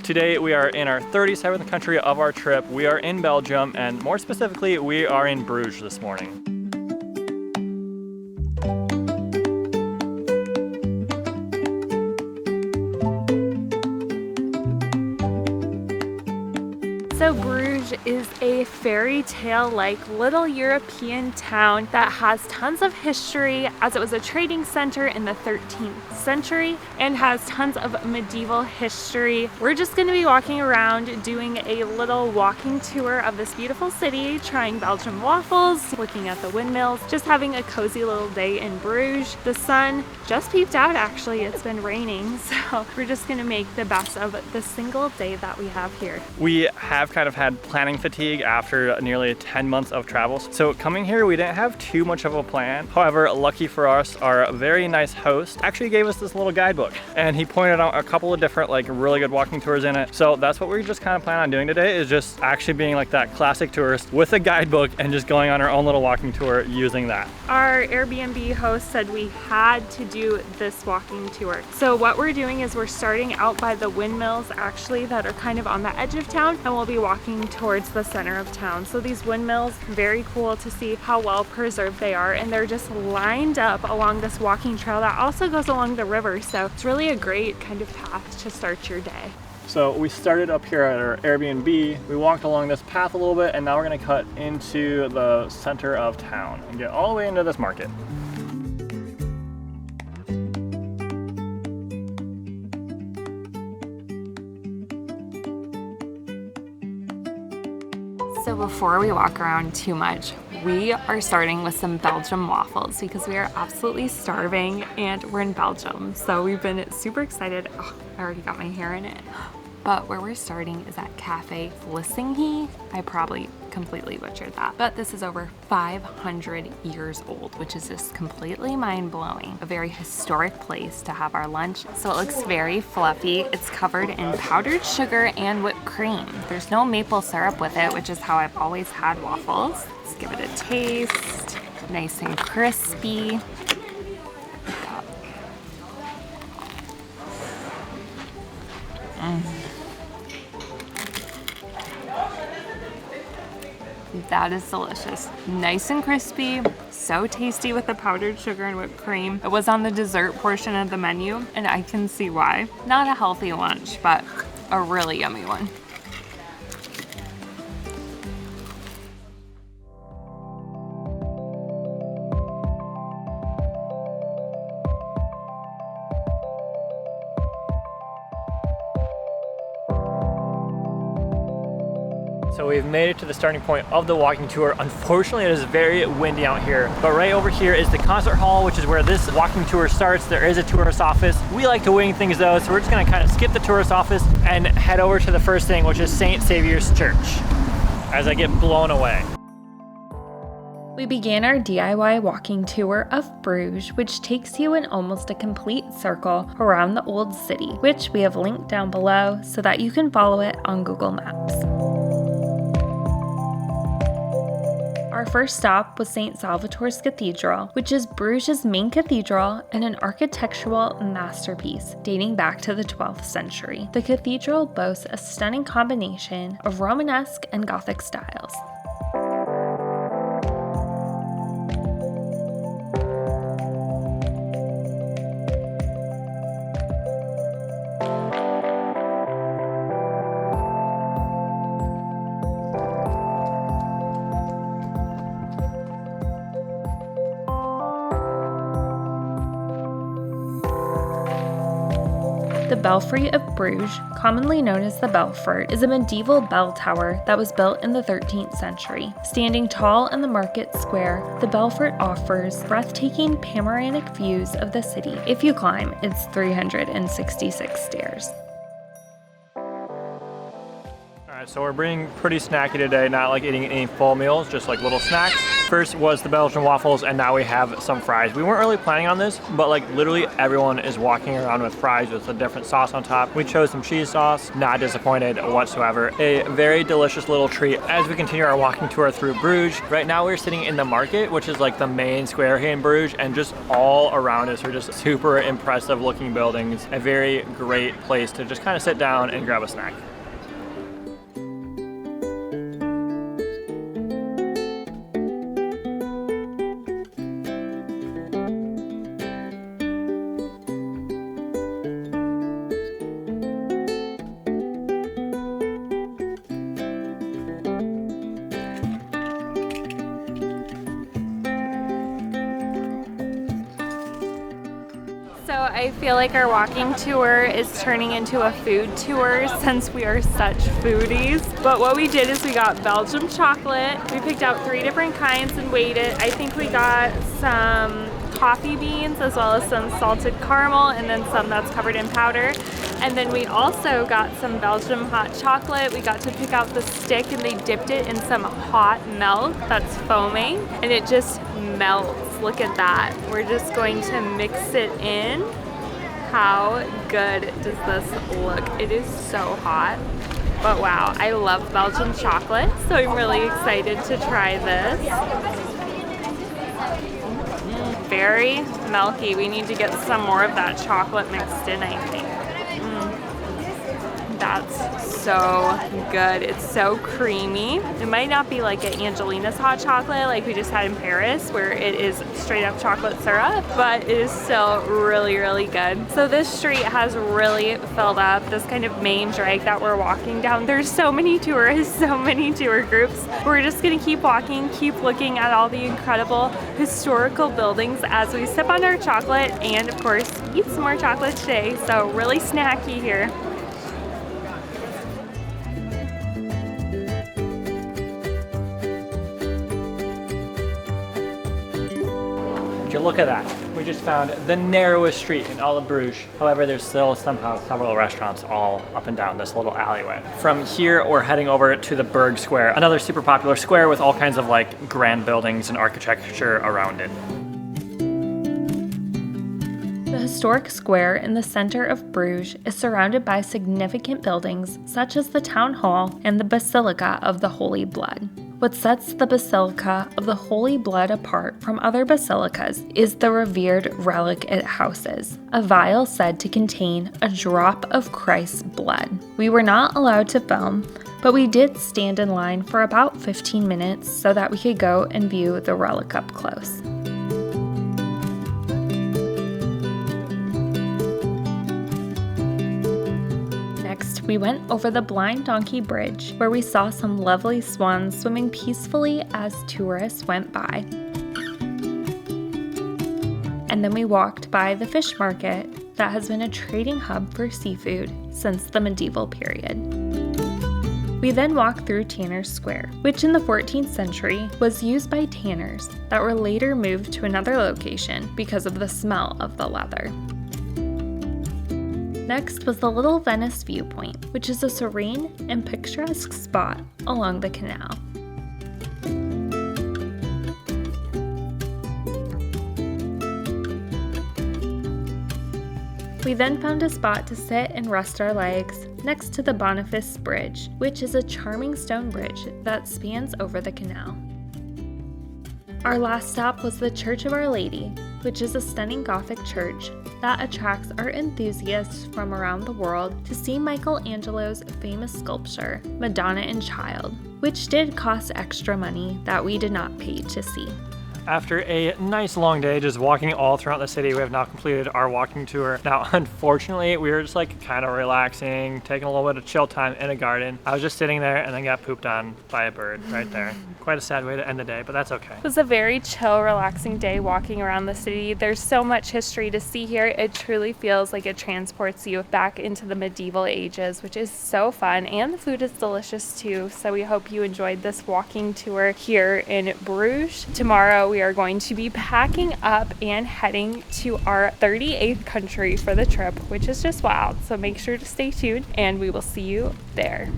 Today we are in our 37th country of our trip. We are in Belgium, and more specifically, we are in Bruges this morning. So Bruges is a fairy tale-like little European town that has tons of history, as it was a trading center in the 13th century and has tons of medieval history. We're just going to be walking around doing a little walking tour of this beautiful city, trying Belgian waffles, looking at the windmills, just having a cozy little day in Bruges. The sun just peeped out actually, it's been raining, so we're just going to make the best of the single day that we have here. We have kind of had planning fatigue after nearly 10 months of travels. So coming here, we didn't have too much of a plan. However, lucky for us, our very nice host actually gave us this little guidebook, and he pointed out a couple of different really good walking tours in it. So that's what we just kind of plan on doing today, is just actually being like that classic tourist with a guidebook and just going on our own little walking tour using that. Our Airbnb host said we had to do this walking tour. So what we're doing is we're starting out by the windmills actually that are kind of on the edge of town, and we'll be walking towards the center of town. So these windmills, very cool to see how well preserved they are, and they're just lined up along this walking trail that also goes along the river. So it's really a great kind of path to start your day. So we started up here at our Airbnb, we walked along this path a little bit, and now we're gonna cut into the center of town and get all the way into this market. So before we walk around too much, we are starting with some Belgian waffles because we are absolutely starving and we're in Belgium. So we've been super excited. Oh, I already got my hair in it. But where we're starting is at Cafe Flissingy. I probably completely butchered that. But this is over 500 years old, which is just completely mind-blowing. A very historic place to have our lunch. So it looks very fluffy. It's covered in powdered sugar and whipped cream. There's no maple syrup with it, which is how I've always had waffles. Let's give it a taste. Nice and crispy. That is delicious. Nice and crispy, so tasty with the powdered sugar and whipped cream. It was on the dessert portion of the menu, and I can see why. Not a healthy lunch, but a really yummy one. So we've made it to the starting point of the walking tour. Unfortunately, it is very windy out here, but right over here is the concert hall, which is where this walking tour starts. There is a tourist office. We like to wing things though, so we're just gonna kind of skip the tourist office and head over to the first thing, which is St. Saviour's Church, as I get blown away. We began our DIY walking tour of Bruges, which takes you in almost a complete circle around the old city, which we have linked down below so that you can follow it on Google Maps. Our first stop was St. Salvator's Cathedral, which is Bruges' main cathedral and an architectural masterpiece dating back to the 12th century. The cathedral boasts a stunning combination of Romanesque and Gothic styles. The Belfry of Bruges, commonly known as the Belfort, is a medieval bell tower that was built in the 13th century. Standing tall in the market square, the Belfort offers breathtaking panoramic views of the city if you climb its 366 stairs. All Alright, so we're being pretty snacky today, not like eating any full meals, just like little snacks. First was the Belgian waffles, and now we have some fries. We weren't really planning on this, but like literally everyone is walking around with fries with a different sauce on top. We chose some cheese sauce, not disappointed whatsoever. A very delicious little treat as we continue our walking tour through Bruges. Right now we're sitting in the market, which is like the main square here in Bruges, and just all around us are just super impressive looking buildings. A very great place to just kind of sit down and grab a snack. So I feel like our walking tour is turning into a food tour since we are such foodies. But what we did is we got Belgian chocolate. We picked out 3 different kinds and weighed it. I think we got some coffee beans as well as some salted caramel and then some that's covered in powder. And then we also got some Belgian hot chocolate. We got to pick out the stick and they dipped it in some hot milk that's foaming and it just melts. Look at that. We're just going to mix it in. How good does this look? It is so hot. But wow, I love Belgian chocolate, so I'm really excited to try this. Very milky. We need to get some more of that chocolate mixed in, I think. That's so good. It's so creamy. It might not be like an Angelina's hot chocolate like we just had in Paris where it is straight up chocolate syrup, but it is still really, really good. So this street has really filled up, this kind of main drag that we're walking down. There's so many tourists, so many tour groups. We're just gonna keep walking, keep looking at all the incredible historical buildings as we sip on our chocolate and of course eat some more chocolate today. So really snacky here. Would you look at that? We just found the narrowest street in all of Bruges. However, there's still somehow several restaurants all up and down this little alleyway. From here, we're heading over to the Brugge Square, another super popular square with all kinds of like grand buildings and architecture around it. The historic square in the center of Bruges is surrounded by significant buildings such as the town hall and the Basilica of the Holy Blood. What sets the Basilica of the Holy Blood apart from other basilicas is the revered relic it houses, a vial said to contain a drop of Christ's blood. We were not allowed to film, but we did stand in line for about 15 minutes so that we could go and view the relic up close. We went over the Blind Donkey Bridge, where we saw some lovely swans swimming peacefully as tourists went by. And then we walked by the fish market that has been a trading hub for seafood since the medieval period. We then walked through Tanner's Square, which in the 14th century was used by tanners that were later moved to another location because of the smell of the leather. Next was the Little Venice Viewpoint, which is a serene and picturesque spot along the canal. We then found a spot to sit and rest our legs next to the Boniface Bridge, which is a charming stone bridge that spans over the canal. Our last stop was the Church of Our Lady, which is a stunning Gothic church that attracts art enthusiasts from around the world to see Michelangelo's famous sculpture, Madonna and Child, which did cost extra money that we did not pay to see. After a nice long day just walking all throughout the city, we have now completed our walking tour. Now, unfortunately, we were just like kind of relaxing, taking a little bit of chill time in a garden. I was just sitting there and then got pooped on by a bird right there. Quite a sad way to end the day, but that's okay. It was a very chill, relaxing day walking around the city. There's so much history to see here. It truly feels like it transports you back into the medieval ages, which is so fun, and the food is delicious too. So we hope you enjoyed this walking tour here in Bruges. Tomorrow we are going to be packing up and heading to our 38th country for the trip, which is just wild. So make sure to stay tuned and we will see you there.